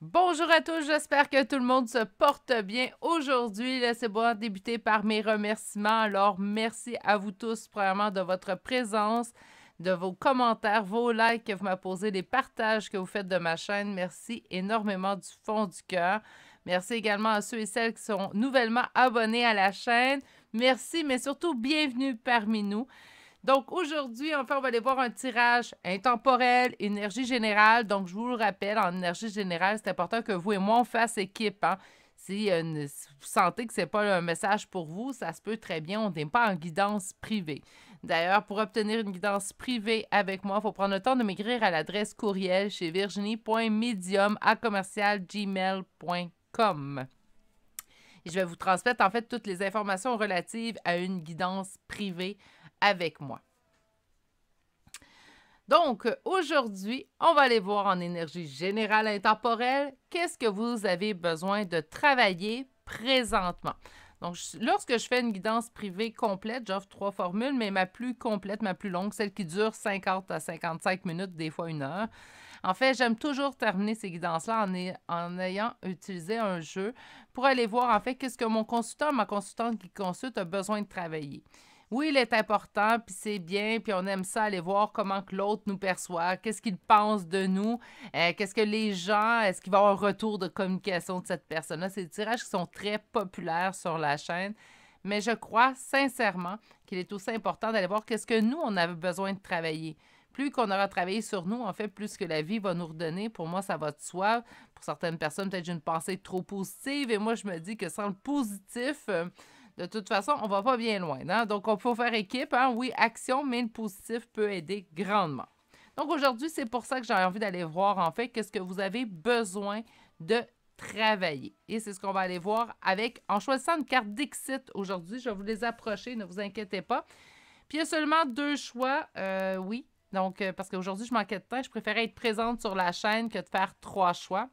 Bonjour à tous, j'espère que tout le monde se porte bien aujourd'hui. Laissez-moi débuter par mes remerciements. Alors, merci à vous tous, premièrement, de votre présence, de vos commentaires, vos likes que vous m'apposez, les partages que vous faites de ma chaîne. Merci énormément du fond du cœur. Merci également à ceux et celles qui sont nouvellement abonnés à la chaîne. Merci, mais surtout, bienvenue parmi nous. Donc, aujourd'hui, en fait, on va aller voir un tirage intemporel, énergie générale. Donc, je vous le rappelle, en énergie générale, c'est important que vous et moi, on fasse équipe. Hein? Si vous sentez que ce n'est pas un message pour vous, ça se peut très bien. On n'est pas en guidance privée. D'ailleurs, pour obtenir une guidance privée avec moi, il faut prendre le temps de m'écrire à l'adresse courriel chez virginie.medium@gmail.com. Et je vais vous transmettre, en fait, toutes les informations relatives à une guidance privée avec moi. Donc, aujourd'hui, on va aller voir en énergie générale intemporelle qu'est-ce que vous avez besoin de travailler présentement. Donc, lorsque je fais une guidance privée complète, j'offre 3 formules, mais ma plus complète, ma plus longue, celle qui dure 50 à 55 minutes, des fois 1 heure. En fait, j'aime toujours terminer ces guidances-là en ayant utilisé un jeu pour aller voir, en fait, qu'est-ce que mon consultant, ma consultante qui consulte a besoin de travailler. Oui, il est important, puis c'est bien, puis on aime ça aller voir comment que l'autre nous perçoit, qu'est-ce qu'il pense de nous, qu'est-ce que les gens, est-ce qu'il va y avoir un retour de communication de cette personne-là. C'est des tirages qui sont très populaires sur la chaîne, mais je crois sincèrement qu'il est aussi important d'aller voir qu'est-ce que nous, on avait besoin de travailler. Plus qu'on aura travaillé sur nous, en fait, plus que la vie va nous redonner. Pour moi, ça va de soi. Pour certaines personnes, peut-être j'ai une pensée trop positive, et moi, je me dis que sans le positif... de toute façon, on ne va pas bien loin. Hein? Donc, on peut faire équipe. Hein? Oui, action, mais le positif peut aider grandement. Donc, aujourd'hui, c'est pour ça que j'ai envie d'aller voir, en fait, qu'est-ce que vous avez besoin de travailler. Et c'est ce qu'on va aller voir en choisissant une carte Dixit aujourd'hui. Je vais vous les approcher, ne vous inquiétez pas. Puis, il y a seulement 2 choix, oui. Donc, parce qu'aujourd'hui, je manquais de temps. Je préférais être présente sur la chaîne que de faire 3 choix.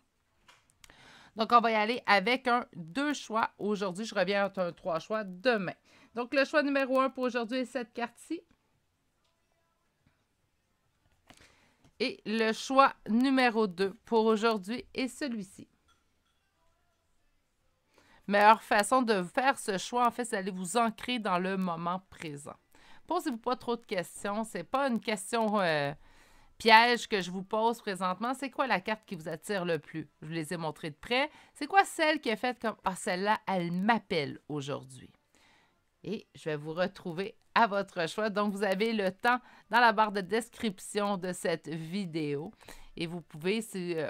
Donc, on va y aller avec 2 choix aujourd'hui. Je reviens avec un 3 choix demain. Donc, le choix numéro 1 pour aujourd'hui est cette carte-ci. Et le choix numéro 2 pour aujourd'hui est celui-ci. Meilleure façon de faire ce choix, en fait, c'est d'aller vous ancrer dans le moment présent. Posez-vous pas trop de questions. Ce n'est pas une question... piège que je vous pose présentement, c'est quoi la carte qui vous attire le plus? Je vous les ai montrées de près. C'est quoi celle qui est faite comme « Ah, celle-là, elle m'appelle aujourd'hui ». Et je vais vous retrouver à votre choix. Donc, vous avez le temps dans la barre de description de cette vidéo. Et vous pouvez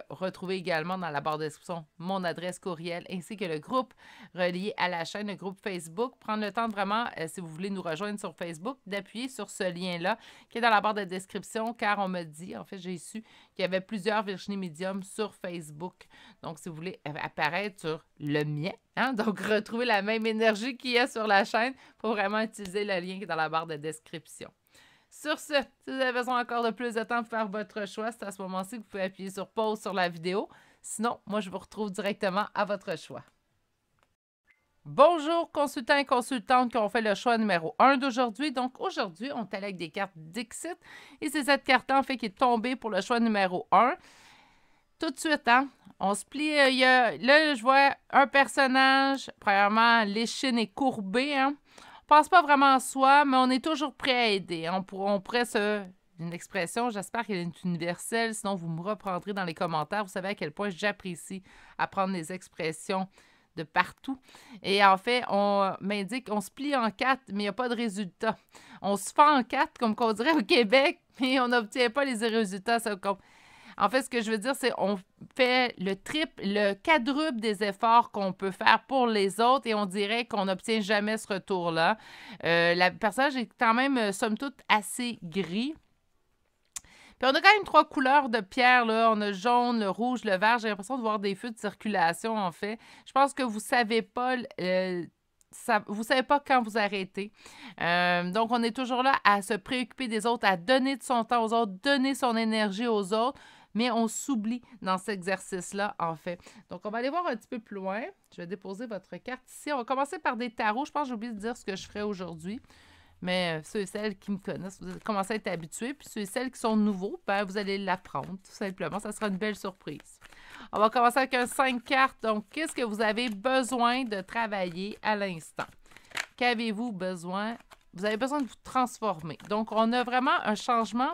retrouver également dans la barre de description mon adresse courriel ainsi que le groupe relié à la chaîne, le groupe Facebook. Prendre le temps de vraiment, si vous voulez nous rejoindre sur Facebook, d'appuyer sur ce lien-là qui est dans la barre de description car on me dit, en fait, j'ai su qu'il y avait plusieurs Virginie Medium sur Facebook. Donc, si vous voulez apparaître sur le mien, hein, donc retrouver la même énergie qu'il y a sur la chaîne, il faut vraiment utiliser le lien qui est dans la barre de description. Sur ce, si vous avez besoin encore de plus de temps pour faire votre choix, c'est à ce moment-ci que vous pouvez appuyer sur pause sur la vidéo. Sinon, moi, je vous retrouve directement à votre choix. Bonjour, consultants et consultantes qui ont fait le choix numéro 1 d'aujourd'hui. Donc, aujourd'hui, on est allé avec des cartes Dixit. Et c'est cette carte en fait, qui est tombée pour le choix numéro 1. Tout de suite, hein? On se plie. Là, je vois un personnage. Premièrement, l'échine est courbée, hein? On pense pas vraiment à soi, mais on est toujours prêt à aider. On pourrait une expression, j'espère qu'elle est universelle, sinon vous me reprendrez dans les commentaires. Vous savez à quel point j'apprécie apprendre les expressions de partout. Et en fait, on m'indique, on se plie en 4, mais il n'y a pas de résultat. On se fait en 4, comme qu'on dirait au Québec, mais on n'obtient pas les résultats. En fait, ce que je veux dire, c'est qu'on fait le triple, le quadruple des efforts qu'on peut faire pour les autres et on dirait qu'on n'obtient jamais ce retour-là. Le personnage est quand même, somme toute, assez gris. Puis on a quand même 3 couleurs de pierre, là. On a le jaune, le rouge, le vert. J'ai l'impression de voir des feux de circulation, en fait. Je pense que vous ne savez pas... vous ne savez pas quand vous arrêtez. Donc, on est toujours là à se préoccuper des autres, à donner de son temps aux autres, donner son énergie aux autres. Mais on s'oublie dans cet exercice-là, en fait. Donc, on va aller voir un petit peu plus loin. Je vais déposer votre carte ici. On va commencer par des tarots. Je pense que j'ai oublié de dire ce que je ferai aujourd'hui. Mais ceux et celles qui me connaissent, vous allez commencer à être habitués. Puis ceux et celles qui sont nouveaux, ben, vous allez l'apprendre, tout simplement. Ça sera une belle surprise. On va commencer avec un 5 cartes. Donc, qu'est-ce que vous avez besoin de travailler à l'instant? Qu'avez-vous besoin? Vous avez besoin de vous transformer. Donc, on a vraiment un changement,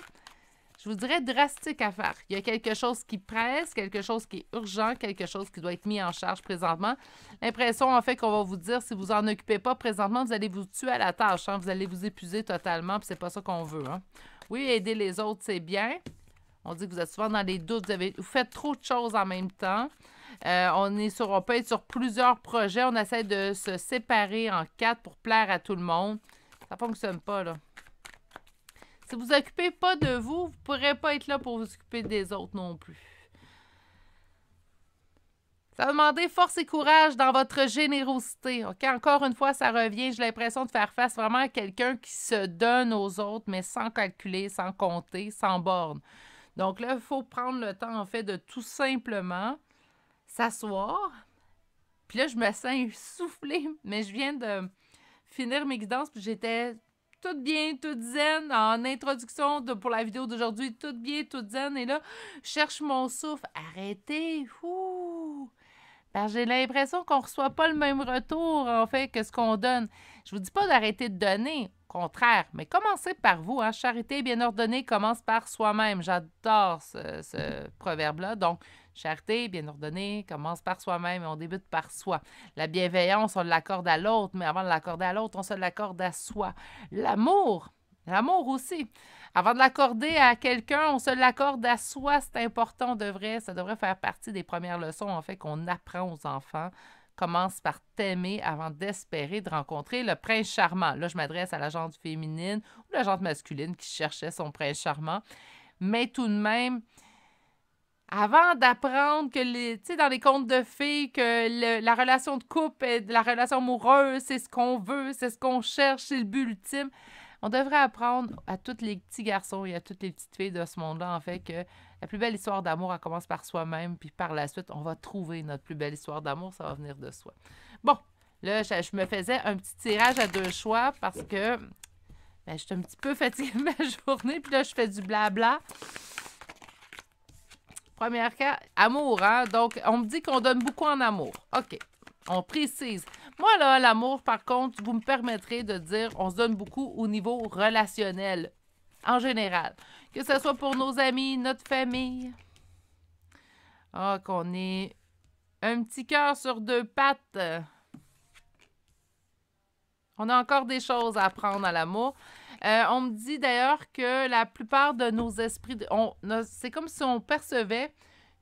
je vous dirais, drastique à faire. Il y a quelque chose qui presse, quelque chose qui est urgent, quelque chose qui doit être mis en charge présentement. L'impression, en fait, qu'on va vous dire, si vous en occupez pas présentement, vous allez vous tuer à la tâche. Hein? Vous allez vous épuiser totalement, puis c'est pas ça qu'on veut. Hein? Oui, aider les autres, c'est bien. On dit que vous êtes souvent dans les doutes, vous faites trop de choses en même temps. On peut être sur plusieurs projets. On essaie de se séparer en 4 pour plaire à tout le monde. Ça ne fonctionne pas, là. Si vous ne vous occupez pas de vous, vous ne pourrez pas être là pour vous occuper des autres non plus. Ça va demander force et courage dans votre générosité. OK? Encore une fois, ça revient. J'ai l'impression de faire face vraiment à quelqu'un qui se donne aux autres, mais sans calculer, sans compter, sans borne. Donc là, il faut prendre le temps, en fait, de tout simplement s'asseoir. Puis là, je me sens essoufflée, mais je viens de finir mes guidances, puis j'étais toute bien, toute zen, en introduction pour la vidéo d'aujourd'hui, toute bien, toute zen, et là, je cherche mon souffle. Arrêtez! Ouh! Ben, j'ai l'impression qu'on ne reçoit pas le même retour, en fait, que ce qu'on donne. Je vous dis pas d'arrêter de donner, au contraire, mais commencez par vous. Hein? Charité bien ordonnée commence par soi-même. J'adore ce proverbe-là. Donc, charité bien ordonnée commence par soi-même et on débute par soi. La bienveillance, on l'accorde à l'autre, mais avant de l'accorder à l'autre, on se l'accorde à soi. L'amour aussi. Avant de l'accorder à quelqu'un, on se l'accorde à soi, c'est important, ça devrait faire partie des premières leçons, en fait, qu'on apprend aux enfants. Commence par t'aimer avant d'espérer de rencontrer le prince charmant. Là, je m'adresse à la gente féminine ou la gente masculine qui cherchait son prince charmant. Mais tout de même, avant d'apprendre que, tu sais, dans les contes de fées, que la relation de couple, la relation amoureuse, c'est ce qu'on veut, c'est ce qu'on cherche, c'est le but ultime, on devrait apprendre à tous les petits garçons et à toutes les petites filles de ce monde-là, en fait, que la plus belle histoire d'amour, elle commence par soi-même, puis par la suite, on va trouver notre plus belle histoire d'amour, ça va venir de soi. Bon, là, je me faisais un petit tirage à 2 choix parce que ben, j'étais un petit peu fatiguée de ma journée, puis là, je fais du blabla. Première cas, amour, hein? Donc, on me dit qu'on donne beaucoup en amour. OK, on précise. Moi, là, l'amour, par contre, vous me permettrez de dire on se donne beaucoup au niveau relationnel, en général. Que ce soit pour nos amis, notre famille. Ah, qu'on est un petit cœur sur 2 pattes. On a encore des choses à apprendre à l'amour. On me dit d'ailleurs que la plupart de nos esprits, c'est comme si on percevait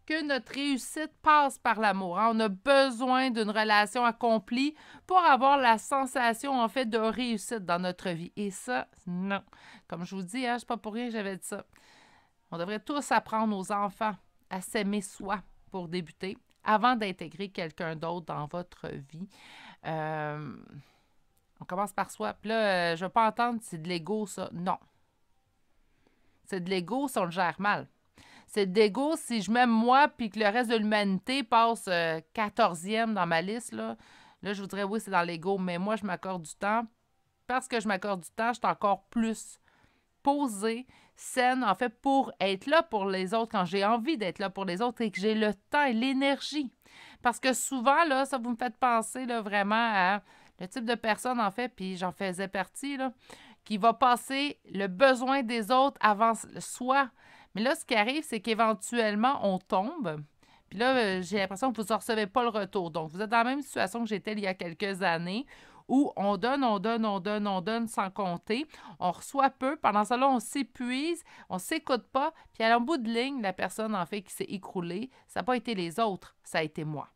que notre réussite passe par l'amour. Hein? On a besoin d'une relation accomplie pour avoir la sensation, en fait, de réussite dans notre vie. Et ça, non. Comme je vous dis, hein, c'est pas pour rien que j'avais dit ça. On devrait tous apprendre aux enfants à s'aimer soi pour débuter, avant d'intégrer quelqu'un d'autre dans votre vie. On commence par soi. Puis là, je ne veux pas entendre, c'est de l'ego, ça. Non. C'est de l'ego si on le gère mal. C'est de l'ego si je m'aime moi puis que le reste de l'humanité passe 14e dans ma liste. Là, je vous dirais oui, c'est dans l'ego. Mais moi, je m'accorde du temps. Parce que je m'accorde du temps, je suis encore plus posée, saine, en fait, pour être là pour les autres quand j'ai envie d'être là pour les autres et que j'ai le temps et l'énergie. Parce que souvent, là, ça vous me fait penser là, vraiment à le type de personne, en fait, puis j'en faisais partie, là, qui va passer le besoin des autres avant soi. Mais là, ce qui arrive, c'est qu'éventuellement, on tombe. Puis là, j'ai l'impression que vous ne recevez pas le retour. Donc, vous êtes dans la même situation que j'étais il y a quelques années où on donne sans compter. On reçoit peu. Pendant ça, là, on s'épuise, on ne s'écoute pas. Puis à l'en bout de ligne, la personne, en fait, qui s'est écroulée, ça n'a pas été les autres, ça a été moi.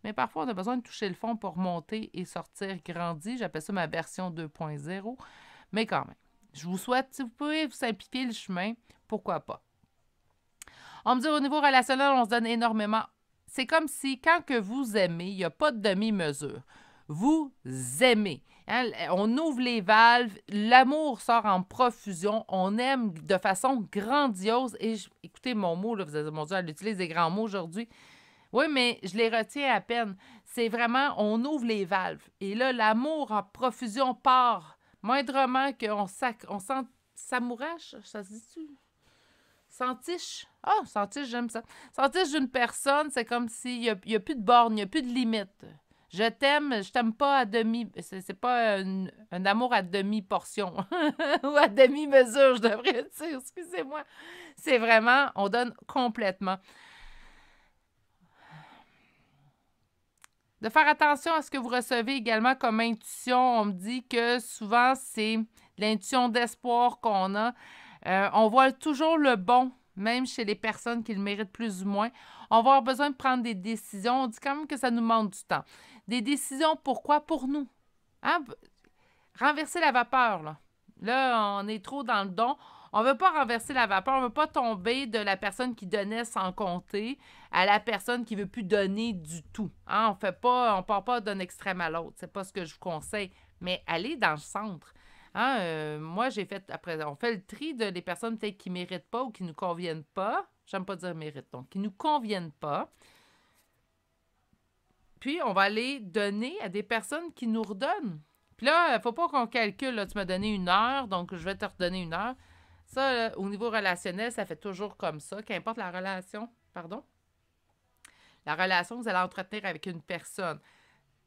Mais parfois, on a besoin de toucher le fond pour monter et sortir grandi. J'appelle ça ma version 2.0. Mais quand même, je vous souhaite, si vous pouvez vous simplifier le chemin, pourquoi pas. On me dit au niveau relationnel, on se donne énormément. C'est comme si quand que vous aimez, il n'y a pas de demi-mesure. Vous aimez. Hein? On ouvre les valves, l'amour sort en profusion, on aime de façon grandiose. Et écoutez mon mot, là, vous avez dit, mon Dieu, elle utilise des grands mots aujourd'hui. Oui, mais je les retiens à peine. C'est vraiment, on ouvre les valves. Et là, l'amour en profusion part. Moindrement qu'on sent s'amourache, ça se dit-tu? Sentiche. Ah, sentiche, j'aime ça. Sentiche d'une personne, c'est comme s'il n'y a plus de borne, il n'y a plus de limite. Je t'aime pas à demi. C'est pas un amour à demi-portion ou à demi-mesure, je devrais dire. Excusez-moi. C'est vraiment, on donne complètement. De faire attention à ce que vous recevez également comme intuition. On me dit que souvent, c'est l'intuition d'espoir qu'on a. On voit toujours le bon, même chez les personnes qui le méritent plus ou moins. On va avoir besoin de prendre des décisions. On dit quand même que ça nous demande du temps. Des décisions, pourquoi? Pour nous. Hein? Renverser la vapeur, là. Là, on est trop dans le don. On ne veut pas renverser la vapeur. On ne veut pas tomber de la personne qui donnait sans compter à la personne qui ne veut plus donner du tout. Hein? On ne part pas d'un extrême à l'autre. C'est pas ce que je vous conseille. Mais allez dans le centre. Hein? Moi, on fait le tri des personnes peut-être qui ne méritent pas ou qui ne nous conviennent pas. J'aime pas dire mérite, donc qui ne nous conviennent pas. Puis, on va aller donner à des personnes qui nous redonnent. Puis là, il ne faut pas qu'on calcule, là, tu m'as donné 1 heure, donc je vais te redonner 1 heure. Ça, là, au niveau relationnel, ça fait toujours comme ça, qu'importe la relation, la relation que vous allez entretenir avec une personne.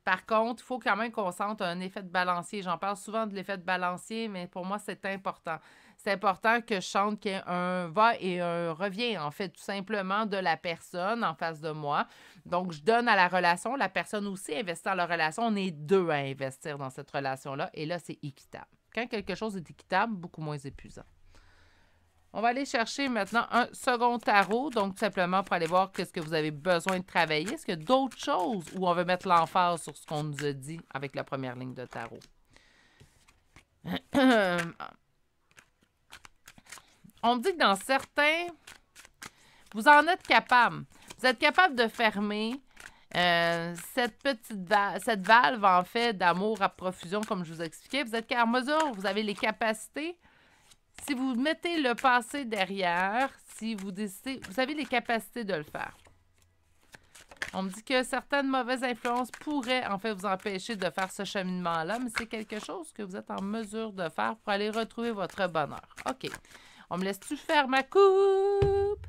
Par contre, il faut quand même qu'on sente un effet de balancier. J'en parle souvent de l'effet de balancier, mais pour moi, c'est important. C'est important que je sente qu'il y ait un va et un revient, en fait, tout simplement de la personne en face de moi. Donc, je donne à la relation. La personne aussi investit dans la relation. On est 2 à investir dans cette relation-là. Et là, c'est équitable. Quand quelque chose est équitable, beaucoup moins épuisant. On va aller chercher maintenant un second tarot, donc tout simplement pour aller voir qu'est-ce que vous avez besoin de travailler. Est-ce qu'il y a d'autres choses où on veut mettre l'emphase sur ce qu'on nous a dit avec la première ligne de tarot? On me dit que dans certains, vous en êtes capable. Vous êtes capable de fermer cette valve, en fait, d'amour à profusion, comme je vous expliquais. Vous êtes en mesure, vous avez les capacités. Si vous mettez le passé derrière, si vous décidez, vous avez les capacités de le faire. On me dit que certaines mauvaises influences pourraient en fait vous empêcher de faire ce cheminement-là, mais c'est quelque chose que vous êtes en mesure de faire pour aller retrouver votre bonheur. OK. On me laisse-tu faire ma coupe?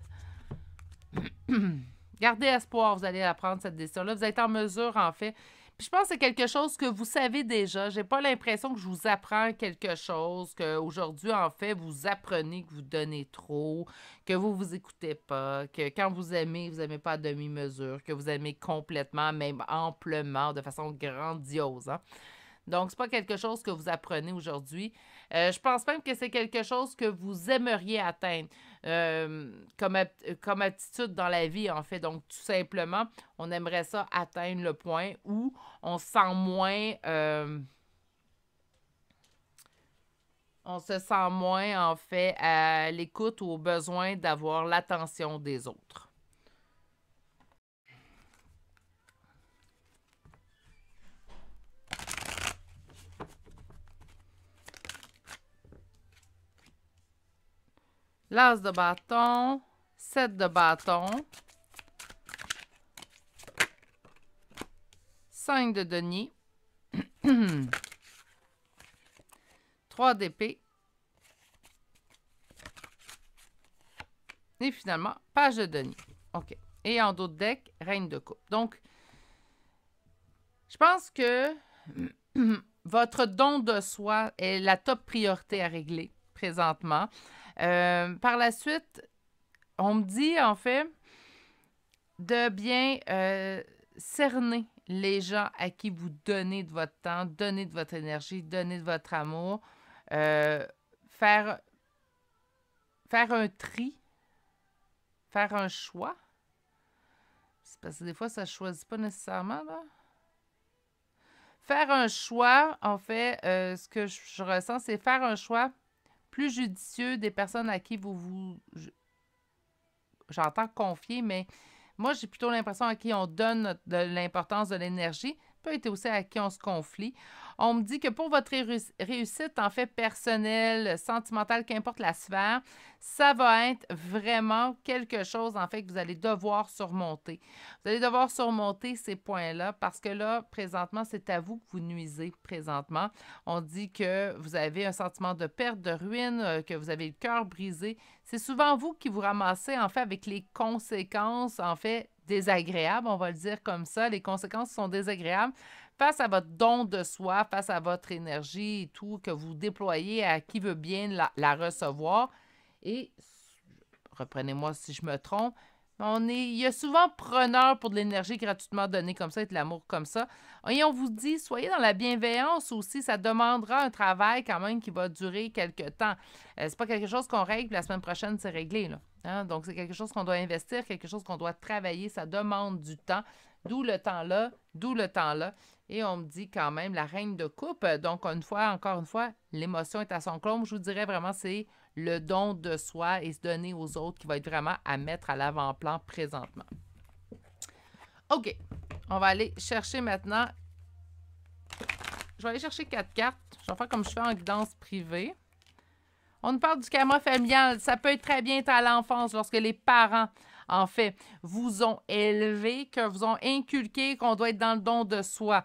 Gardez espoir, vous allez prendre cette décision-là. Vous êtes en mesure, en fait. Puis je pense que c'est quelque chose que vous savez déjà. J'ai pas l'impression que je vous apprends quelque chose, qu'aujourd'hui, en fait, vous apprenez que vous donnez trop, que vous écoutez pas, que quand vous aimez pas à demi-mesure, que vous aimez complètement, même amplement, de façon grandiose. Hein? Donc, c'est pas quelque chose que vous apprenez aujourd'hui. Je pense même que c'est quelque chose que vous aimeriez atteindre comme attitude dans la vie, en fait. Donc, tout simplement, on aimerait ça atteindre le point où on se sent moins... on se sent moins, en fait, à l'écoute ou au besoin d'avoir l'attention des autres. L'as de bâton, 7 de bâton, 5 de denier, 3 d'épée, et finalement, page de denier. OK. Et en dos de deck, reine de coupe. Donc, je pense que votre don de soi est la top priorité à régler présentement. Par la suite, on me dit, en fait, de bien cerner les gens à qui vous donnez de votre temps, donnez de votre énergie, donnez de votre amour, faire un tri, faire un choix. C'est parce que des fois, ça ne choisit pas nécessairement, là. Faire un choix, en fait, ce que je ressens, c'est faire un choix plus judicieux des personnes à qui j'entends confier, mais moi, j'ai plutôt l'impression à qui on donne de l'importance, de l'énergie, peut être aussi à qui on se confie. On me dit que pour votre réussite, en fait, personnelle, sentimentale, qu'importe la sphère, ça va être vraiment quelque chose, en fait, que vous allez devoir surmonter. Vous allez devoir surmonter ces points-là parce que là, présentement, c'est à vous que vous nuisez présentement. On dit que vous avez un sentiment de perte, de ruine, que vous avez le cœur brisé. C'est souvent vous qui vous ramassez, en fait, avec les conséquences, en fait, désagréables, on va le dire comme ça. Les conséquences sont désagréables face à votre don de soi, face à votre énergie et tout que vous déployez à qui veut bien la recevoir. Et, reprenez-moi si je me trompe, il y a souvent preneur pour de l'énergie gratuitement donnée comme ça et de l'amour comme ça. Et on vous dit, soyez dans la bienveillance aussi. Ça demandera un travail quand même qui va durer quelques temps. C'est pas quelque chose qu'on règle, puis la semaine prochaine, c'est réglé, là. Hein? Donc, c'est quelque chose qu'on doit investir, quelque chose qu'on doit travailler. Ça demande du temps. D'où le temps-là, d'où le temps-là. Et on me dit quand même la reine de coupe. Donc, encore une fois, l'émotion est à son comble. Je vous dirais vraiment, c'est le don de soi et se donner aux autres qui va être vraiment à mettre à l'avant-plan présentement. OK. On va aller chercher maintenant. Je vais aller chercher 4 cartes. Je vais faire comme je fais en guidance privée. On nous parle du karma familial. Ça peut être très bien à l'enfance lorsque les parents, en fait, vous ont élevé, que vous ont inculqué qu'on doit être dans le don de soi.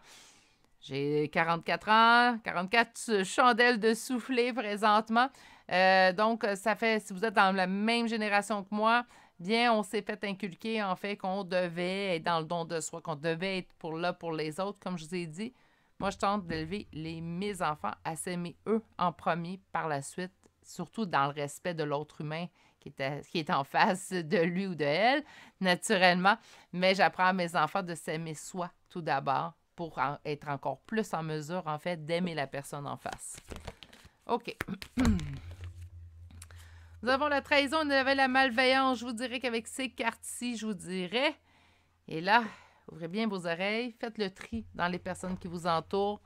J'ai 44 ans, 44 chandelles de souffler présentement. Donc, ça fait, si vous êtes dans la même génération que moi, bien, on s'est fait inculquer, en fait, qu'on devait être dans le don de soi, qu'on devait être pour les autres, comme je vous ai dit. Moi, je tente d'élever mes enfants à s'aimer eux en premier, par la suite, surtout dans le respect de l'autre humain qui est en face de lui ou de elle, naturellement. Mais j'apprends à mes enfants de s'aimer soi, tout d'abord, pour être encore plus en mesure, en fait, d'aimer la personne en face. OK. Nous avons la trahison, on avait la malveillance. Je vous dirais qu'avec ces cartes-ci, je vous dirais, et là, ouvrez bien vos oreilles, faites le tri dans les personnes qui vous entourent.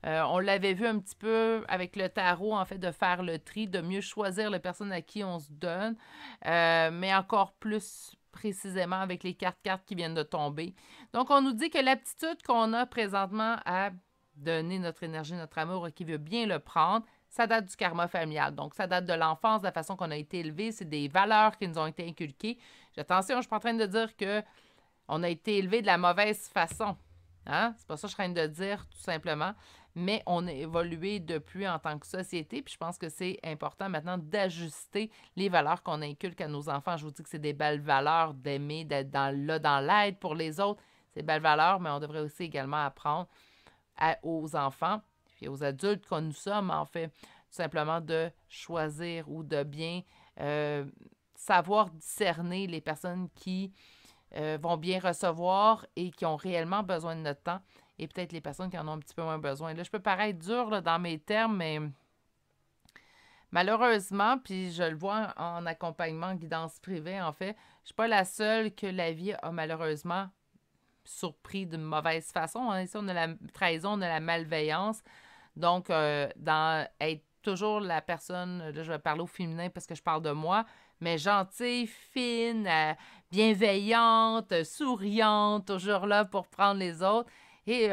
On l'avait vu un petit peu avec le tarot, en fait, de faire le tri, de mieux choisir les personnes à qui on se donne, mais encore plus précisément avec les cartes qui viennent de tomber. Donc, on nous dit que l'aptitude qu'on a présentement à donner notre énergie, notre amour, qui veut bien le prendre, ça date du karma familial. Donc, ça date de l'enfance, de la façon qu'on a été élevé. C'est des valeurs qui nous ont été inculquées. Attention, je ne suis pas en train de dire qu'on a été élevé de la mauvaise façon. Hein? C'est pas ça que je suis en train de dire, tout simplement. Mais on a évolué depuis en tant que société, puis je pense que c'est important maintenant d'ajuster les valeurs qu'on inculque à nos enfants. Je vous dis que c'est des belles valeurs d'aimer, d'être dans l'aide pour les autres. C'est des belles valeurs, mais on devrait aussi également apprendre aux enfants et aux adultes que nous sommes, en fait, tout simplement de choisir ou de bien savoir discerner les personnes qui vont bien recevoir et qui ont réellement besoin de notre temps et peut-être les personnes qui en ont un petit peu moins besoin. Là, je peux paraître dur là, dans mes termes, mais malheureusement, puis je le vois en accompagnement, guidance privée, en fait, je ne suis pas la seule que la vie a malheureusement surpris d'une mauvaise façon. Hein. Ici, on a la trahison, on a la malveillance. Donc, dans être toujours la personne, là, je vais parler au féminin parce que je parle de moi, mais gentille, fine, bienveillante, souriante, toujours là pour prendre les autres. Et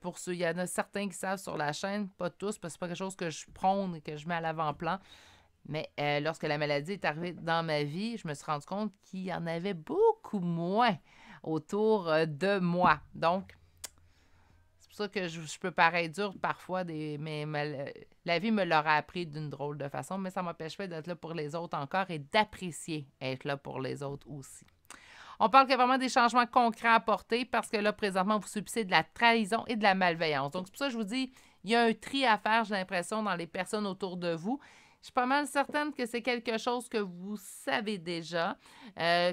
pour ceux, il y en a certains qui savent sur la chaîne, pas tous, parce que c'est pas quelque chose que je prône et que je mets à l'avant-plan. Mais lorsque la maladie est arrivée dans ma vie, je me suis rendu compte qu'il y en avait beaucoup moins autour de moi. Donc, c'est pour ça que je peux paraître dure parfois, mais la vie me l'aura appris d'une drôle de façon, mais ça ne m'empêche pas d'être là pour les autres encore et d'apprécier être là pour les autres aussi. On parle qu'il y a vraiment des changements concrets à apporter parce que là, présentement, vous subissez de la trahison et de la malveillance. Donc, c'est pour ça que je vous dis, il y a un tri à faire, j'ai l'impression, dans les personnes autour de vous. Je suis pas mal certaine que c'est quelque chose que vous savez déjà.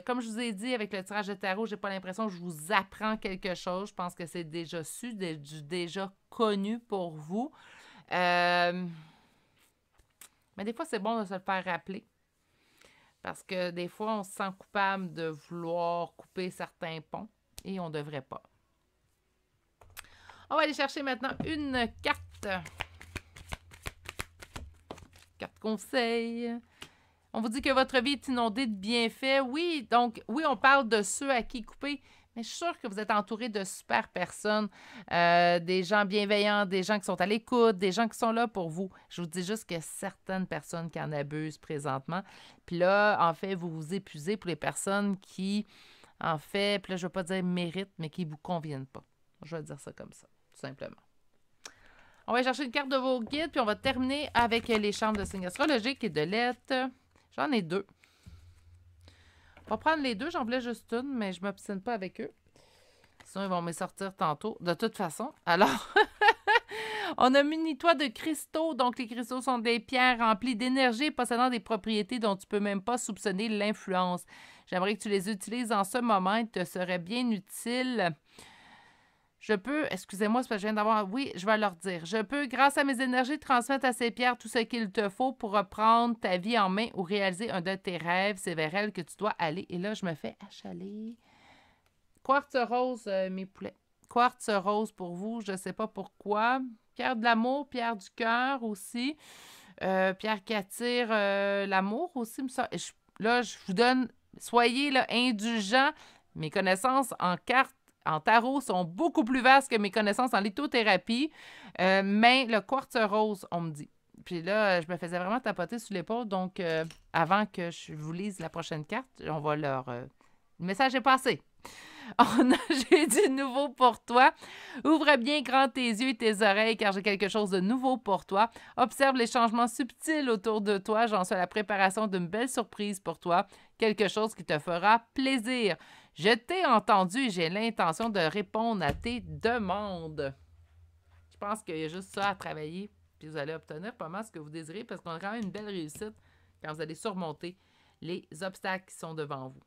Comme je vous ai dit, avec le tirage de tarot, j'ai pas l'impression que je vous apprends quelque chose. Je pense que c'est déjà su, déjà connu pour vous. Mais des fois, c'est bon de se le faire rappeler. Parce que des fois, on se sent coupable de vouloir couper certains ponts et on ne devrait pas. On va aller chercher maintenant une carte. Carte conseil. On vous dit que votre vie est inondée de bienfaits. Oui, donc, oui, on parle de ceux à qui couper, Mais je suis sûre que vous êtes entouré de super personnes, des gens bienveillants, des gens qui sont à l'écoute, des gens qui sont là pour vous. Je vous dis juste qu'il y a certaines personnes qui en abusent présentement. Puis là, en fait, vous vous épuisez pour les personnes qui, en fait, puis là, je ne veux pas dire méritent, mais qui ne vous conviennent pas. Je vais dire ça comme ça, tout simplement. On va chercher une carte de vos guides, puis on va terminer avec les chambres de signes astrologiques et de lettres. J'en ai 2. On va prendre les 2, j'en voulais juste une, mais je ne m'obstine pas avec eux. Sinon, ils vont me sortir tantôt, de toute façon. Alors, on a muni-toi de cristaux. Donc, les cristaux sont des pierres remplies d'énergie et possédant des propriétés dont tu ne peux même pas soupçonner l'influence. J'aimerais que tu les utilises en ce moment. Ils te seraient bien utiles. Je peux, excusez-moi, c'est parce que je viens d'avoir, oui, je vais leur dire. Je peux, grâce à mes énergies, transmettre à ces pierres tout ce qu'il te faut pour reprendre ta vie en main ou réaliser un de tes rêves. C'est vers elle que tu dois aller. Et là, je me fais achaler. Quartz rose, mes poulets. Quartz rose pour vous, je ne sais pas pourquoi. Pierre de l'amour, pierre du cœur aussi. Pierre qui attire l'amour aussi. Là, je vous donne, soyez là, indulgents. Mes connaissances en cartes, en tarot sont beaucoup plus vastes que mes connaissances en lithothérapie. Mais le quartz rose, on me dit. Puis là, je me faisais vraiment tapoter sur l'épaule. Donc, avant que je vous lise la prochaine carte, on va leur... le message est passé. J'ai du nouveau pour toi. Ouvre bien grand tes yeux et tes oreilles car j'ai quelque chose de nouveau pour toi. Observe les changements subtils autour de toi. J'en suis à la préparation d'une belle surprise pour toi. Quelque chose qui te fera plaisir. Je t'ai entendu et j'ai l'intention de répondre à tes demandes. Je pense qu'il y a juste ça à travailler puis vous allez obtenir pas mal ce que vous désirez parce qu'on a quand même une belle réussite quand vous allez surmonter les obstacles qui sont devant vous.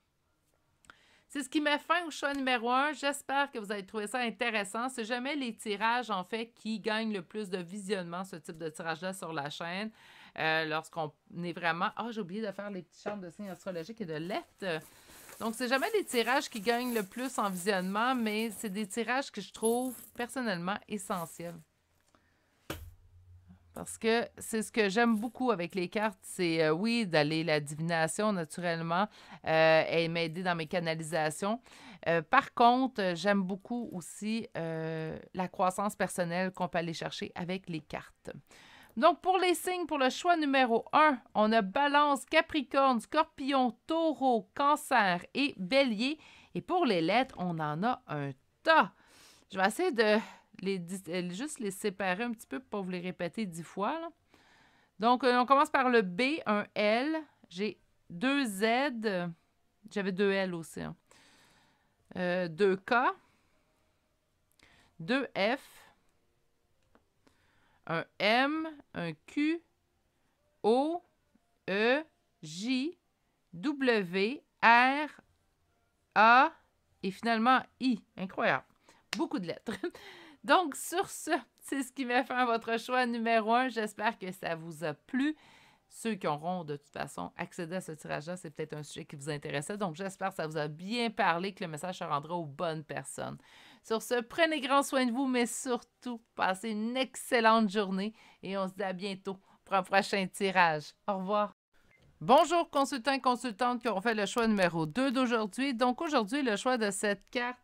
C'est ce qui met fin au choix numéro 1. J'espère que vous avez trouvé ça intéressant. C'est jamais les tirages, en fait, qui gagnent le plus de visionnement, ce type de tirage-là sur la chaîne. Lorsqu'on est vraiment... Ah, j'ai oublié de faire les petits chartes de signes astrologiques et de lettres. Donc, c'est jamais les tirages qui gagnent le plus en visionnement, mais c'est des tirages que je trouve personnellement essentiels. Parce que c'est ce que j'aime beaucoup avec les cartes, c'est oui, d'aller la divination naturellement et m'aider dans mes canalisations. Par contre, j'aime beaucoup aussi la croissance personnelle qu'on peut aller chercher avec les cartes. Donc, pour les signes, pour le choix numéro 1, on a Balance, Capricorne, Scorpion, Taureau, Cancer et Bélier. Et pour les lettres, on en a un tas. Je vais essayer de... juste les séparer un petit peu pour pas vous les répéter 10 fois. Là. Donc, on commence par le B, un L. J'ai 2 Z. J'avais 2 L aussi. Hein. 2 K. 2 F. Un M. Un Q. O. E. J. W. R. A. Et finalement I. Incroyable. Beaucoup de lettres. Donc, sur ce, c'est ce qui met fin à votre choix numéro 1. J'espère que ça vous a plu. Ceux qui auront de toute façon accédé à ce tirage-là, c'est peut-être un sujet qui vous intéressait. Donc, j'espère que ça vous a bien parlé, que le message se rendra aux bonnes personnes. Sur ce, prenez grand soin de vous, mais surtout, passez une excellente journée et on se dit à bientôt pour un prochain tirage. Au revoir. Bonjour, consultants et consultantes qui ont fait le choix numéro 2 d'aujourd'hui. Donc, aujourd'hui, le choix de cette carte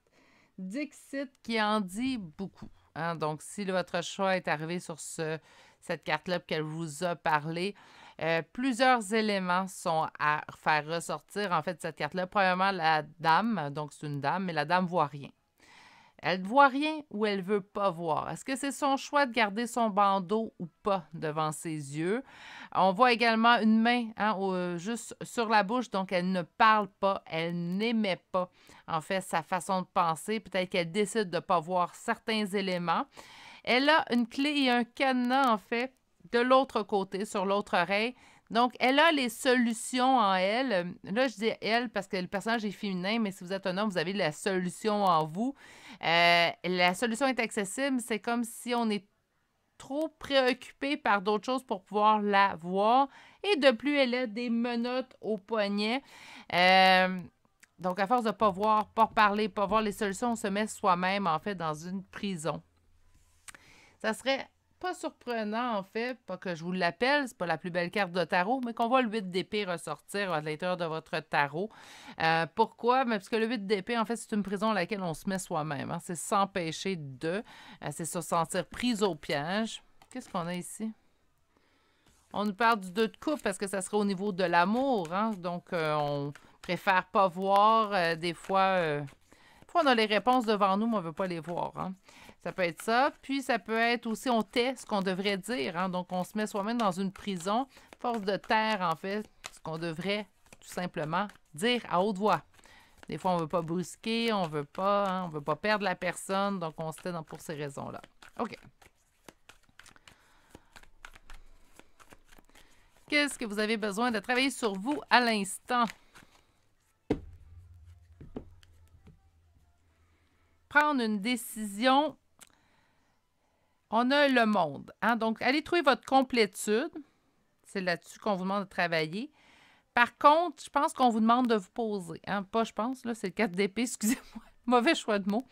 Dixit qui en dit beaucoup. Hein? Donc, si votre choix est arrivé sur cette carte-là et qu'elle vous a parlé, plusieurs éléments sont à faire ressortir, en fait, de cette carte-là. Premièrement, la dame, donc c'est une dame, mais la dame ne voit rien. Elle ne voit rien ou elle ne veut pas voir. Est-ce que c'est son choix de garder son bandeau ou pas devant ses yeux? On voit également une main juste sur la bouche, donc elle ne parle pas, elle n'émet pas, en fait, sa façon de penser. Peut-être qu'elle décide de ne pas voir certains éléments. Elle a une clé et un cadenas, en fait, de l'autre côté, sur l'autre oreille. Donc, elle a les solutions en elle. Là, je dis elle parce que le personnage est féminin, mais si vous êtes un homme, vous avez la solution en vous. La solution est accessible. C'est comme si on est trop préoccupé par d'autres choses pour pouvoir la voir. Et de plus, elle a des menottes au poignet. Donc, à force de ne pas voir, pas parler, pas voir les solutions, on se met soi-même, en fait, dans une prison. Ça serait pas surprenant, en fait, pas que je vous l'appelle, c'est pas la plus belle carte de tarot, mais qu'on voit le 8 d'épée ressortir à l'intérieur de votre tarot. Pourquoi? Parce que le 8 d'épée, en fait, c'est une prison à laquelle on se met soi-même. Hein? C'est s'empêcher de, c'est se sentir prise au piège. Qu'est-ce qu'on a ici? On nous parle du 2 de coupe parce que ça serait au niveau de l'amour. Hein? Donc, on préfère pas voir. Des fois, on a les réponses devant nous, mais on veut pas les voir. Hein? Ça peut être ça. Puis, ça peut être aussi, on tait ce qu'on devrait dire. Hein? Donc, on se met soi-même dans une prison. Force de terre, en fait, ce qu'on devrait tout simplement dire à haute voix. Des fois, on veut pas brusquer, on veut pas perdre la personne. Donc, on se tait pour ces raisons-là. OK. Qu'est-ce que vous avez besoin de travailler sur vous à l'instant? Prendre une décision. On a le monde. Hein? Donc, allez trouver votre complétude. C'est là-dessus qu'on vous demande de travailler. Par contre, je pense qu'on vous demande de vous poser. Hein? Pas je pense, là, c'est le 4 d'épée, excusez-moi. Mauvais choix de mots.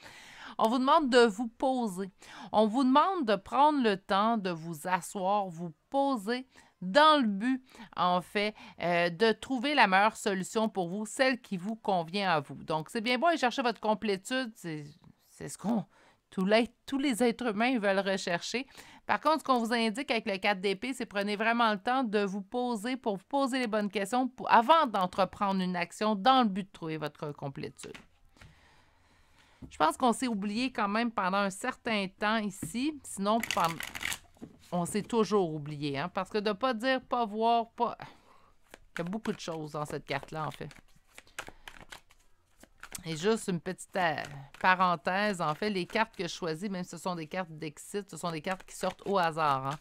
On vous demande de vous poser. On vous demande de prendre le temps de vous asseoir, vous poser dans le but, en fait, de trouver la meilleure solution pour vous, celle qui vous convient à vous. Donc, c'est bien beau aller chercher votre complétude, c'est ce qu'on... Tous les êtres humains veulent rechercher. Par contre, ce qu'on vous indique avec le 4 d'épée, c'est prenez vraiment le temps de vous poser pour vous poser les bonnes questions avant d'entreprendre une action dans le but de trouver votre complétude. Je pense qu'on s'est oublié quand même pendant un certain temps ici. Sinon, on s'est toujours oublié. Hein? Parce que de ne pas dire, pas voir, pas... Il y a beaucoup de choses dans cette carte-là, en fait. Et juste une petite parenthèse, en fait, les cartes que je choisis, même si ce sont des cartes d'exit, ce sont des cartes qui sortent au hasard. Hein?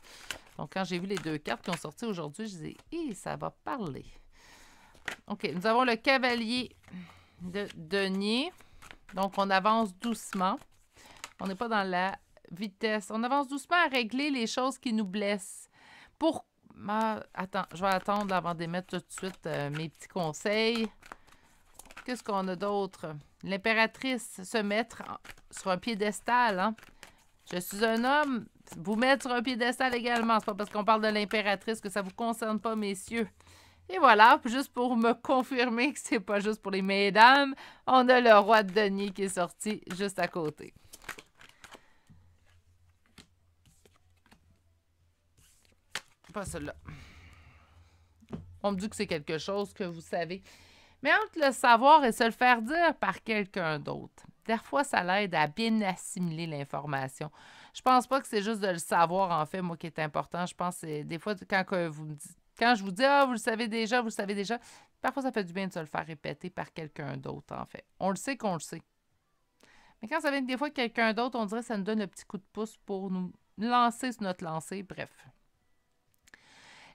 Donc, quand j'ai vu les deux cartes qui ont sorti aujourd'hui, je disais, ça va parler. OK, nous avons le cavalier de denier. Donc, on avance doucement. On n'est pas dans la vitesse. On avance doucement à régler les choses qui nous blessent. Attends, je vais attendre avant d'émettre tout de suite mes petits conseils. Qu'est-ce qu'on a d'autre? L'impératrice, se mettre sur un piédestal. Hein? Je suis un homme. Vous mettre sur un piédestal également. C'est pas parce qu'on parle de l'impératrice que ça vous concerne pas, messieurs. Et voilà, juste pour me confirmer que c'est pas juste pour les mesdames, on a le roi de denier qui est sorti juste à côté. Pas celui-là. On me dit que c'est quelque chose que vous savez. Mais entre le savoir et se le faire dire par quelqu'un d'autre, des fois, ça l'aide à bien assimiler l'information. Je pense pas que c'est juste de le savoir, en fait, moi, qui est important. Je pense que c'est des fois, quand je vous dis, vous le savez déjà, parfois, ça fait du bien de se le faire répéter par quelqu'un d'autre, en fait. On le sait qu'on le sait. Mais quand ça vient des fois de quelqu'un d'autre, on dirait que ça nous donne un petit coup de pouce pour nous lancer sur notre lancée. Bref.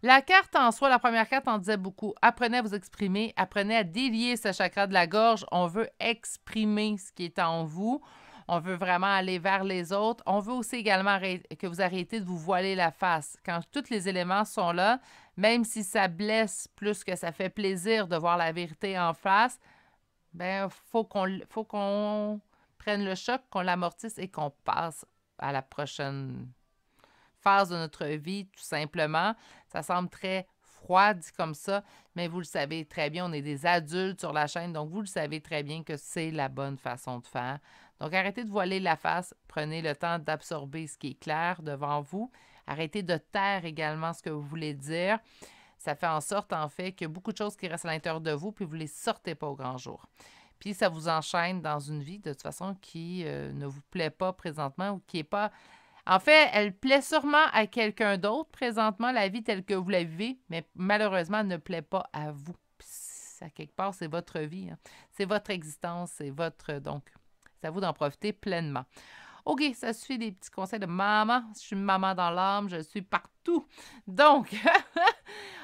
La carte en soi, la première carte en disait beaucoup. Apprenez à vous exprimer, apprenez à délier ce chakra de la gorge. On veut exprimer ce qui est en vous. On veut vraiment aller vers les autres. On veut aussi également que vous arrêtez de vous voiler la face. Quand tous les éléments sont là, même si ça blesse plus que ça fait plaisir de voir la vérité en face, ben faut qu'on prenne le choc, qu'on l'amortisse et qu'on passe à la prochaine phase de notre vie, tout simplement. Ça semble très froid dit comme ça, mais vous le savez très bien, on est des adultes sur la chaîne, donc vous le savez très bien que c'est la bonne façon de faire. Donc, arrêtez de voiler la face, prenez le temps d'absorber ce qui est clair devant vous. Arrêtez de taire également ce que vous voulez dire. Ça fait en sorte, en fait, qu'il y a beaucoup de choses qui restent à l'intérieur de vous, puis vous ne les sortez pas au grand jour. Puis, ça vous enchaîne dans une vie, de toute façon, qui ne vous plaît pas présentement ou qui n'est pas... En fait, elle plaît sûrement à quelqu'un d'autre présentement, la vie telle que vous la vivez, mais malheureusement, elle ne plaît pas à vous. Puis, à quelque part, c'est votre vie. Hein. C'est votre existence, c'est votre... Donc, c'est à vous d'en profiter pleinement. OK, ça suffit des petits conseils de maman. Je suis maman dans l'âme, je suis partout. Donc,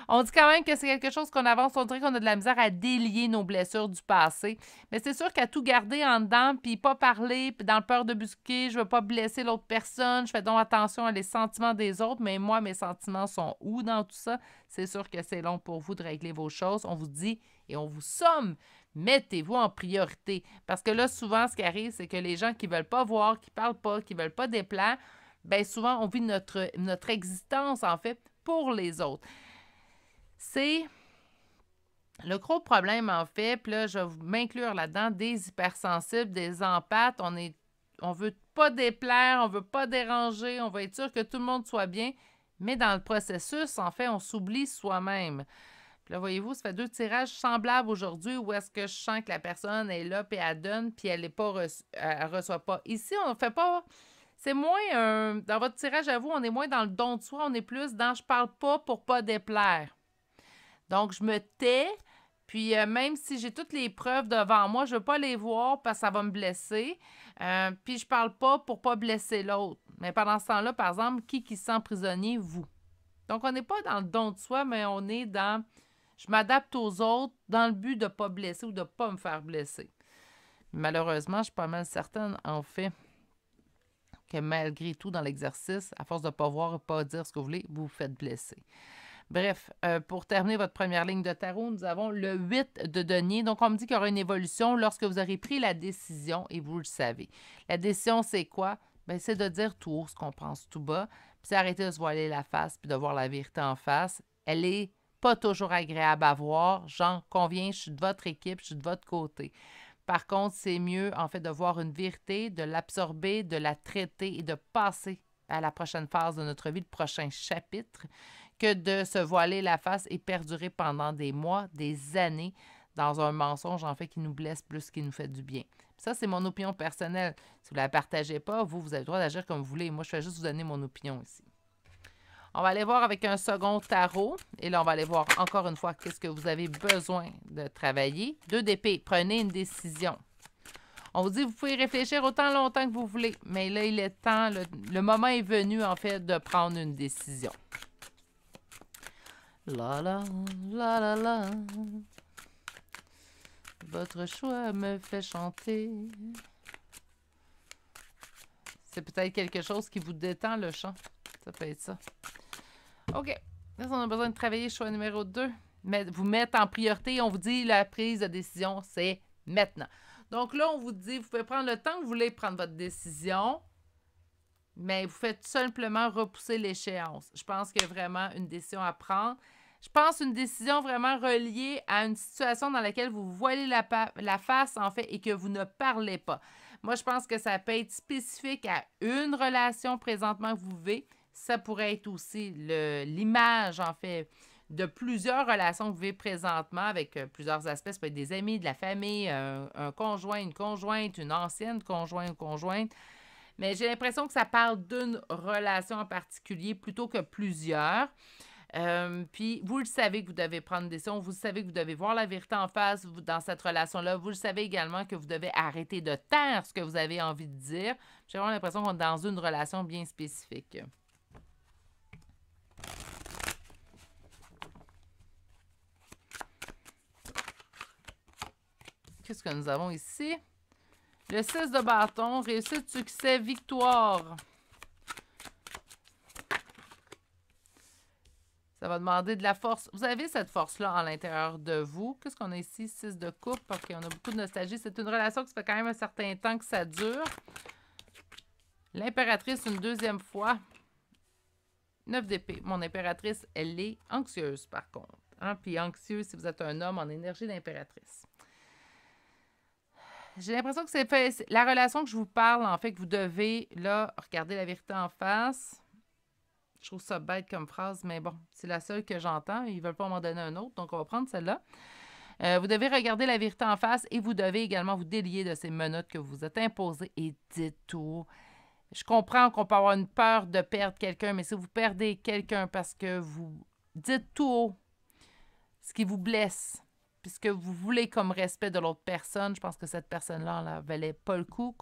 on dit quand même que c'est quelque chose qu'on avance. On dirait qu'on a de la misère à délier nos blessures du passé. Mais c'est sûr qu'à tout garder en dedans, puis pas parler, puis dans le peur de brusquer, je veux pas blesser l'autre personne, je fais donc attention à les sentiments des autres, mais moi, mes sentiments sont où dans tout ça? C'est sûr que c'est long pour vous de régler vos choses. On vous dit et on vous somme. Mettez-vous en priorité. Parce que là, souvent, ce qui arrive, c'est que les gens qui ne veulent pas voir, qui ne parlent pas, qui ne veulent pas des plans, bien souvent, on vit notre existence, en fait, pour les autres. C'est le gros problème, en fait, puis là, je vais m'inclure là-dedans, des hypersensibles, des empathes. On veut pas déplaire, on veut pas déranger, on veut être sûr que tout le monde soit bien, mais dans le processus, en fait, on s'oublie soi-même. Puis là, voyez-vous, ça fait 2 tirages semblables aujourd'hui où est-ce que je sens que la personne est là, puis elle donne, puis elle ne reçoit pas. Ici, on ne fait pas... C'est moins dans votre tirage à vous, on est moins dans le don de soi, on est plus dans je parle pas pour pas déplaire. Donc, je me tais, puis même si j'ai toutes les preuves devant moi, je ne veux pas les voir parce que ça va me blesser. Puis je parle pas pour pas blesser l'autre. Mais pendant ce temps-là, par exemple, qui se sent prisonnier? Vous. Donc, on n'est pas dans le don de soi, mais on est dans je m'adapte aux autres dans le but de ne pas blesser ou de ne pas me faire blesser. Malheureusement, je suis pas mal certaine, en fait, que malgré tout, dans l'exercice, à force de ne pas voir et pas dire ce que vous voulez, vous vous faites blesser. Bref, pour terminer votre première ligne de tarot, nous avons le 8 de denier. Donc, on me dit qu'il y aura une évolution lorsque vous aurez pris la décision et vous le savez. La décision, c'est quoi? Bien, c'est de dire tout haut ce qu'on pense tout bas, puis c'est arrêter de se voiler la face puis de voir la vérité en face. Elle est pas toujours agréable à voir. J'en conviens, je suis de votre équipe, je suis de votre côté. Par contre, c'est mieux, en fait, de voir une vérité, de l'absorber, de la traiter et de passer à la prochaine phase de notre vie, le prochain chapitre, que de se voiler la face et perdurer pendant des mois, des années dans un mensonge, en fait, qui nous blesse plus qu'il nous fait du bien. Puis ça, c'est mon opinion personnelle. Si vous ne la partagez pas, vous avez le droit d'agir comme vous voulez. Moi, je fais juste vous donner mon opinion ici. On va aller voir avec un second tarot. Et là, on va aller voir encore une fois qu'est-ce que vous avez besoin de travailler. 2 d'épée. Prenez une décision. On vous dit vous pouvez réfléchir autant longtemps que vous voulez. Mais là, il est temps, le moment est venu, en fait, de prendre une décision. La la, la la la. Votre choix me fait chanter. C'est peut-être quelque chose qui vous détend, le chant. Ça peut être ça. OK. Là, on a besoin de travailler choix numéro 2. Vous mettre en priorité. On vous dit la prise de décision, c'est maintenant. Donc là, on vous dit, vous pouvez prendre le temps que vous voulez prendre votre décision, mais vous faites simplement repousser l'échéance. Je pense qu'il y a vraiment une décision à prendre. Je pense une décision vraiment reliée à une situation dans laquelle vous voilez la face, en fait, et que vous ne parlez pas. Moi, je pense que ça peut être spécifique à une relation présentement que vous vivez. Ça pourrait être aussi l'image, en fait, de plusieurs relations que vous vivez présentement avec plusieurs aspects. Ça peut être des amis, de la famille, un conjoint, une conjointe, une ancienne conjointe ou conjointe. Mais j'ai l'impression que ça parle d'une relation en particulier plutôt que plusieurs. Puis, vous le savez que vous devez prendre une décision, vous savez que vous devez voir la vérité en face dans cette relation-là. Vous le savez également que vous devez arrêter de taire ce que vous avez envie de dire. J'ai vraiment l'impression qu'on est dans une relation bien spécifique. Qu'est-ce que nous avons ici? Le 6 de bâton, réussite, succès, victoire. Ça va demander de la force. Vous avez cette force-là à l'intérieur de vous. Qu'est-ce qu'on a ici? 6 de coupe. OK, on a beaucoup de nostalgie. C'est une relation qui fait quand même un certain temps que ça dure. L'impératrice, une deuxième fois. 9 d'épée. Mon impératrice, elle est anxieuse, par contre. Hein? Puis anxieuse, si vous êtes un homme en énergie d'impératrice. J'ai l'impression que c'est la relation que je vous parle, en fait, que vous devez, là, regarder la vérité en face. Je trouve ça bête comme phrase, mais bon, c'est la seule que j'entends. Ils ne veulent pas m'en donner un autre, donc on va prendre celle-là. Vous devez regarder la vérité en face et vous devez également vous délier de ces menottes que vous vous êtes imposées et dites tout. Je comprends qu'on peut avoir une peur de perdre quelqu'un, mais si vous perdez quelqu'un parce que vous dites tout haut ce qui vous blesse, puis ce que vous voulez comme respect de l'autre personne, je pense que cette personne-là ne valait pas le coup,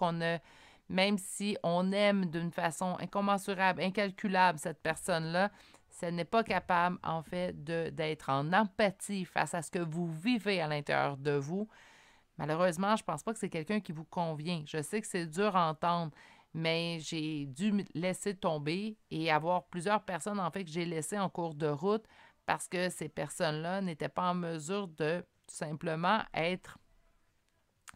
même si on aime d'une façon incommensurable, incalculable cette personne-là, si elle n'est pas capable, en fait, d'être en empathie face à ce que vous vivez à l'intérieur de vous, malheureusement, je ne pense pas que c'est quelqu'un qui vous convient. Je sais que c'est dur à entendre, mais j'ai dû me laisser tomber et avoir plusieurs personnes, en fait, que j'ai laissées en cours de route parce que ces personnes-là n'étaient pas en mesure de tout simplement être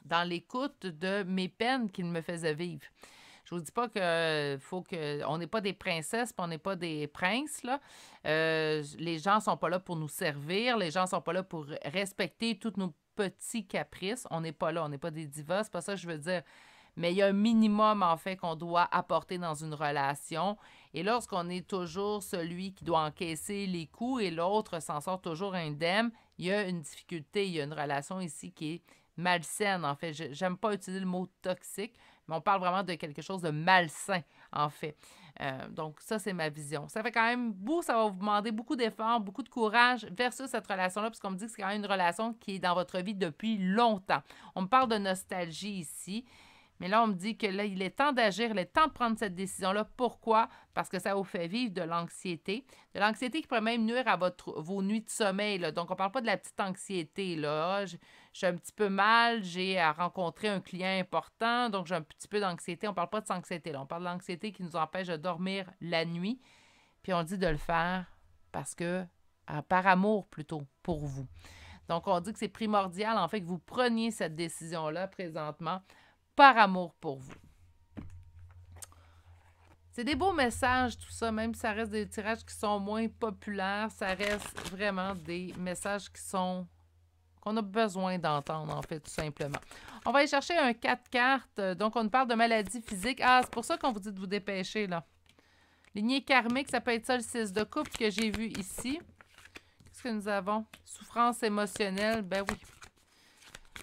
dans l'écoute de mes peines qu'ils me faisaient vivre. Je vous dis pas que faut que on n'est pas des princesses, puis on n'est pas des princes, là. Les gens sont pas là pour nous servir, les gens sont pas là pour respecter tous nos petits caprices. On n'est pas là, on n'est pas des divas, c'est pas ça que je veux dire. Mais il y a un minimum, en fait, qu'on doit apporter dans une relation. Et lorsqu'on est toujours celui qui doit encaisser les coups et l'autre s'en sort toujours indemne, il y a une difficulté, il y a une relation ici qui est malsaine, en fait. J'aime pas utiliser le mot toxique, mais on parle vraiment de quelque chose de malsain, en fait. Donc, ça, c'est ma vision. Ça fait quand même ça va vous demander beaucoup d'efforts, beaucoup de courage versus cette relation-là, puisqu'on me dit que c'est quand même une relation qui est dans votre vie depuis longtemps. On me parle de nostalgie ici. Mais là, on me dit que là, il est temps d'agir, il est temps de prendre cette décision-là. Pourquoi? Parce que ça vous fait vivre de l'anxiété. De l'anxiété qui pourrait même nuire à vos nuits de sommeil, là. Donc, on ne parle pas de la petite anxiété, là. Je suis un petit peu mal, j'ai à rencontrer un client important, donc j'ai un petit peu d'anxiété. On ne parle pas de cette anxiété-là. On parle de l'anxiété qui nous empêche de dormir la nuit. Puis on dit de le faire parce que, par amour plutôt, pour vous. Donc, on dit que c'est primordial, en fait, que vous preniez cette décision-là présentement par amour pour vous. C'est des beaux messages, tout ça, même si ça reste des tirages qui sont moins populaires, ça reste vraiment des messages qu'on a besoin d'entendre, en fait, tout simplement. On va aller chercher un 4 cartes. Donc, on nous parle de maladie physique. Ah, c'est pour ça qu'on vous dit de vous dépêcher, là. Lignée karmique, ça peut être ça, le 6 de coupe que j'ai vu ici. Qu'est-ce que nous avons? Souffrance émotionnelle, ben oui.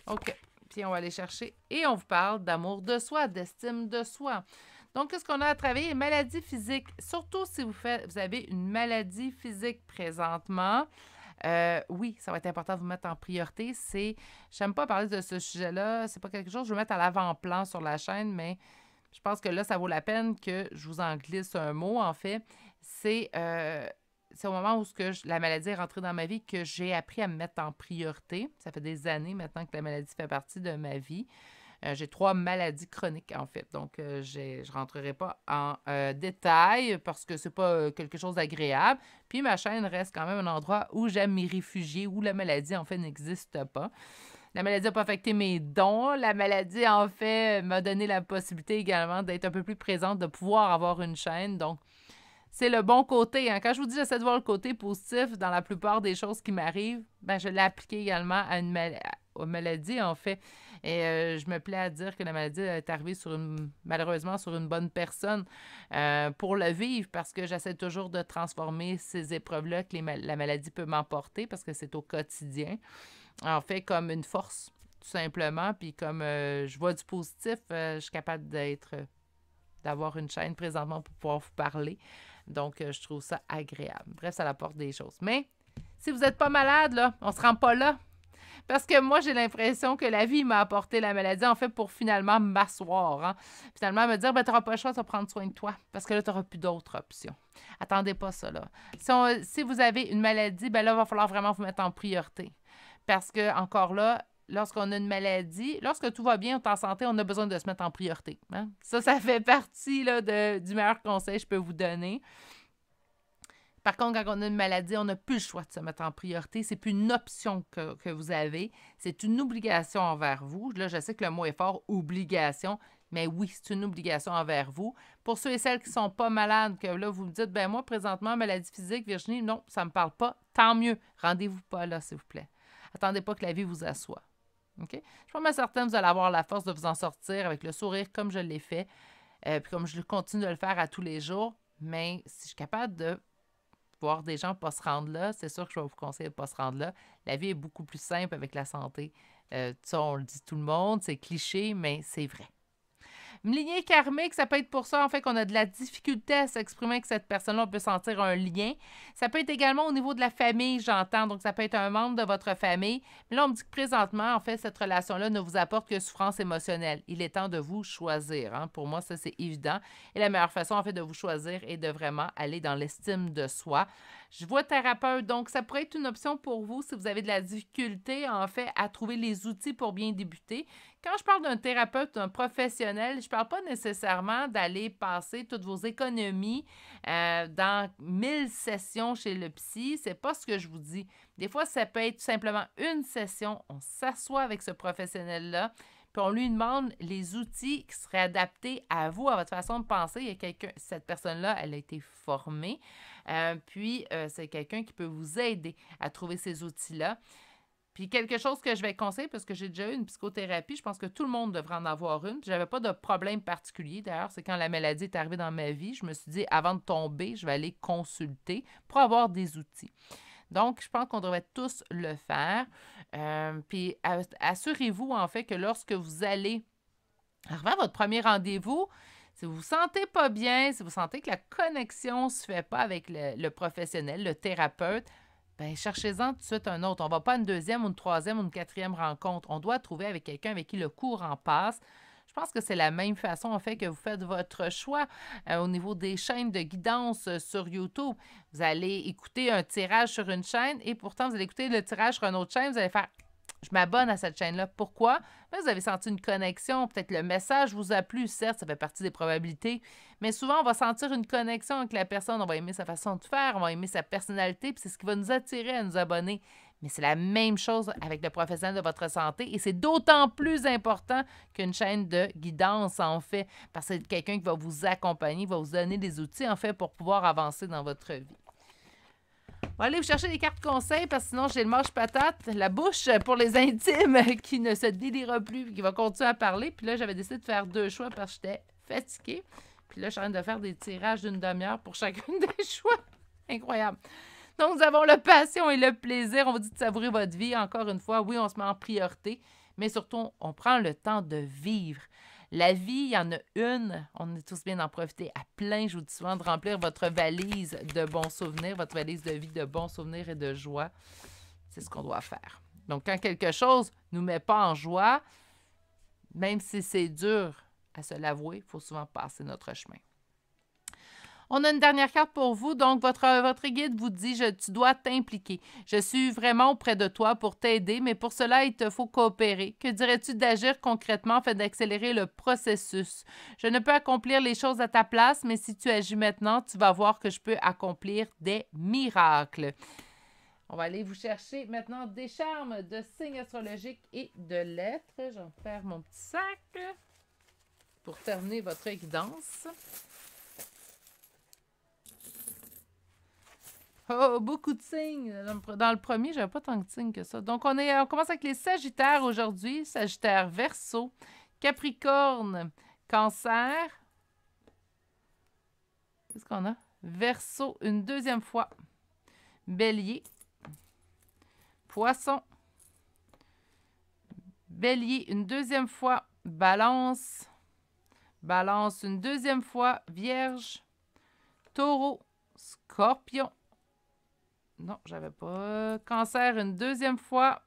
OK. Puis on va aller chercher et on vous parle d'amour de soi, d'estime de soi. Donc, qu'est-ce qu'on a à travailler? Maladie physique. Surtout si vous avez une maladie physique présentement. Oui, ça va être important de vous mettre en priorité. J'aime pas parler de ce sujet-là. C'est pas quelque chose que je veux mettre à l'avant-plan sur la chaîne, mais je pense que là, ça vaut la peine que je vous en glisse un mot, en fait. C'est au moment où la maladie est rentrée dans ma vie que j'ai appris à me mettre en priorité. Ça fait des années maintenant que la maladie fait partie de ma vie. J'ai 3 maladies chroniques, en fait. Donc, je ne rentrerai pas en détail parce que c'est pas quelque chose d'agréable. Puis, ma chaîne reste quand même un endroit où j'aime m'y réfugier, où la maladie, en fait, n'existe pas. La maladie n'a pas affecté mes dons. La maladie, en fait, m'a donné la possibilité également d'être un peu plus présente, de pouvoir avoir une chaîne. Donc, c'est le bon côté. Hein. Quand je vous dis j'essaie de voir le côté positif dans la plupart des choses qui m'arrivent, ben je l'ai appliqué également à une maladie, en fait. Et je me plais à dire que la maladie est arrivée malheureusement sur une bonne personne pour le vivre parce que j'essaie toujours de transformer ces épreuves-là que la maladie peut m'emporter parce que c'est au quotidien. En fait, comme une force, tout simplement. Puis comme je vois du positif, je suis capable d'avoir une chaîne présentement pour pouvoir vous parler. Donc, je trouve ça agréable. Bref, ça apporte des choses. Mais si vous n'êtes pas malade, là, on ne se rend pas là. Parce que moi, j'ai l'impression que la vie m'a apporté la maladie, en fait, pour finalement m'asseoir. Hein? Finalement, me dire, ben, tu n'auras pas le choix de prendre soin de toi. Parce que là, tu n'auras plus d'autres options. Attendez pas ça, là. Si vous avez une maladie, ben là, il va falloir vraiment vous mettre en priorité. Parce que, encore là, lorsqu'on a une maladie, lorsque tout va bien, on est en santé, on a besoin de se mettre en priorité. Hein? Ça fait partie là, du meilleur conseil que je peux vous donner. Par contre, quand on a une maladie, on n'a plus le choix de se mettre en priorité. C'est plus une option que vous avez. C'est une obligation envers vous. Là, je sais que le mot est fort, obligation, mais oui, c'est une obligation envers vous. Pour ceux et celles qui ne sont pas malades, que là, vous me dites, ben moi, présentement, maladie physique, Virginie, non, ça ne me parle pas. Tant mieux. Rendez-vous pas là, s'il vous plaît. Attendez pas que la vie vous assoie. OK? Je suis pas mal certaine que vous allez avoir la force de vous en sortir avec le sourire comme je l'ai fait, puis comme je continue de le faire à tous les jours. Mais si je suis capable de voir des gens ne pas se rendre là, c'est sûr que je vais vous conseiller de ne pas se rendre là. La vie est beaucoup plus simple avec la santé. Ça, on le dit tout le monde, c'est cliché, mais c'est vrai. Une lignée karmique, ça peut être pour ça, en fait, qu'on a de la difficulté à s'exprimer avec cette personne-là. On peut sentir un lien. Ça peut être également au niveau de la famille, j'entends. Donc, ça peut être un membre de votre famille. Mais là, on me dit que présentement, en fait, cette relation-là ne vous apporte que souffrance émotionnelle. Il est temps de vous choisir. Hein? Pour moi, ça, c'est évident. Et la meilleure façon, en fait, de vous choisir est de vraiment aller dans l'estime de soi. Je vois thérapeute, donc ça pourrait être une option pour vous si vous avez de la difficulté, en fait, à trouver les outils pour bien débuter. Quand je parle d'un thérapeute, d'un professionnel, je ne parle pas nécessairement d'aller passer toutes vos économies dans 1000 sessions chez le psy. C'est pas ce que je vous dis. Des fois, ça peut être tout simplement une session. On s'assoit avec ce professionnel-là, puis on lui demande les outils qui seraient adaptés à vous, à votre façon de penser. Il y a quelqu'un, cette personne-là, elle a été formée, c'est quelqu'un qui peut vous aider à trouver ces outils-là. Puis quelque chose que je vais conseiller, parce que j'ai déjà eu une psychothérapie, je pense que tout le monde devrait en avoir une. Puis j'avais pas de problème particulier. D'ailleurs, c'est quand la maladie est arrivée dans ma vie, je me suis dit, avant de tomber, je vais aller consulter pour avoir des outils. Donc, je pense qu'on devrait tous le faire. Puis assurez-vous, en fait, que lorsque vous allez arriver à votre premier rendez-vous, si vous ne vous sentez pas bien, si vous sentez que la connexion ne se fait pas avec le professionnel, le thérapeute, bien, cherchez-en tout de suite un autre. On ne va pas à une deuxième ou une troisième ou une quatrième rencontre. On doit trouver avec quelqu'un avec qui le courant passe. Je pense que c'est la même façon, en fait, que vous faites votre choix au niveau des chaînes de guidance sur YouTube. Vous allez écouter un tirage sur une chaîne et pourtant, vous allez écouter le tirage sur une autre chaîne. Vous allez faire « Je m'abonne à cette chaîne-là. » Pourquoi? Bien, vous avez senti une connexion. Peut-être le message vous a plu. Certes, ça fait partie des probabilités. Mais souvent, on va sentir une connexion avec la personne. On va aimer sa façon de faire. On va aimer sa personnalité. Puis c'est ce qui va nous attirer à nous abonner. Mais c'est la même chose avec le professionnel de votre santé et c'est d'autant plus important qu'une chaîne de guidance, en fait, parce que c'est quelqu'un qui va vous accompagner, va vous donner des outils, en fait, pour pouvoir avancer dans votre vie. On va aller vous chercher des cartes conseils parce que sinon, j'ai le mâche-patate, la bouche pour les intimes qui ne se délirera plus et qui va continuer à parler. Puis là, j'avais décidé de faire 2 choix parce que j'étais fatiguée. Puis là, je suis en train de faire des tirages d'une demi-heure pour chacune des choix. Incroyable. Donc, nous avons la passion et le plaisir. On vous dit de savourer votre vie. Encore une fois, oui, on se met en priorité, mais surtout, on prend le temps de vivre. La vie, il y en a une. On est tous bien d'en profiter à plein. Je vous dis souvent de remplir votre valise de bons souvenirs, votre valise de vie de bons souvenirs et de joie. C'est ce qu'on doit faire. Donc, quand quelque chose ne nous met pas en joie, même si c'est dur à se l'avouer, il faut souvent passer notre chemin. On a une dernière carte pour vous. Donc, votre guide vous dit « Tu dois t'impliquer. Je suis vraiment auprès de toi pour t'aider, mais pour cela, il te faut coopérer. Que dirais-tu d'agir concrètement afin d'accélérer le processus? Je ne peux accomplir les choses à ta place, mais si tu agis maintenant, tu vas voir que je peux accomplir des miracles. » On va aller vous chercher maintenant des charmes de signes astrologiques et de lettres. Je vais faire mon petit sac pour terminer votre guidance. Oh, beaucoup de signes. Dans le premier, j'avais pas tant de signes que ça. Donc, on commence avec les Sagittaires aujourd'hui. Sagittaire, Verseau, Capricorne, Cancer. Qu'est-ce qu'on a? Verseau, une deuxième fois. Bélier, Poisson, Bélier, une deuxième fois. Balance, Balance, une deuxième fois. Vierge, Taureau, Scorpion. Non, j'avais pas. Cancer, une deuxième fois.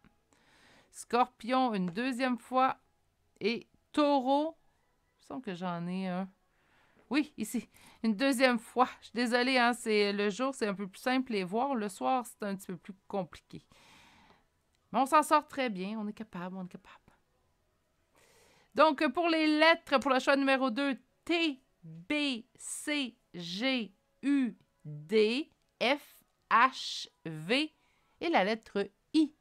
Scorpion, une deuxième fois. Et Taureau, il me semble que j'en ai un. Oui, ici, une deuxième fois. Je suis désolée, hein, le jour, c'est un peu plus simple les voir. Le soir, c'est un petit peu plus compliqué. Mais on s'en sort très bien. On est capable, on est capable. Donc, pour les lettres, pour le choix numéro 2, T, B, C, G, U, D, F, H, V et la lettre I.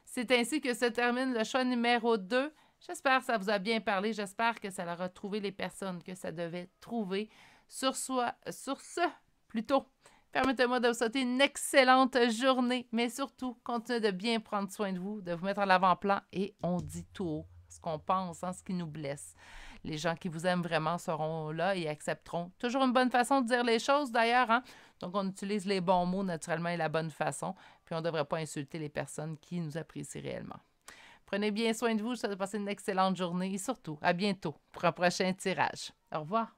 C'est ainsi que se termine le choix numéro 2. J'espère que ça vous a bien parlé. J'espère que ça leur a trouvé les personnes que ça devait trouver. Sur ce, plutôt, permettez-moi de vous souhaiter une excellente journée, mais surtout, continuez de bien prendre soin de vous, de vous mettre à l'avant-plan et on dit tout haut ce qu'on pense, ce qui nous blesse. Les gens qui vous aiment vraiment seront là et accepteront. Toujours une bonne façon de dire les choses, d'ailleurs. Hein? Donc, on utilise les bons mots naturellement et la bonne façon. Puis, on ne devrait pas insulter les personnes qui nous apprécient réellement. Prenez bien soin de vous. Je vous souhaite de passer une excellente journée et surtout, à bientôt pour un prochain tirage. Au revoir.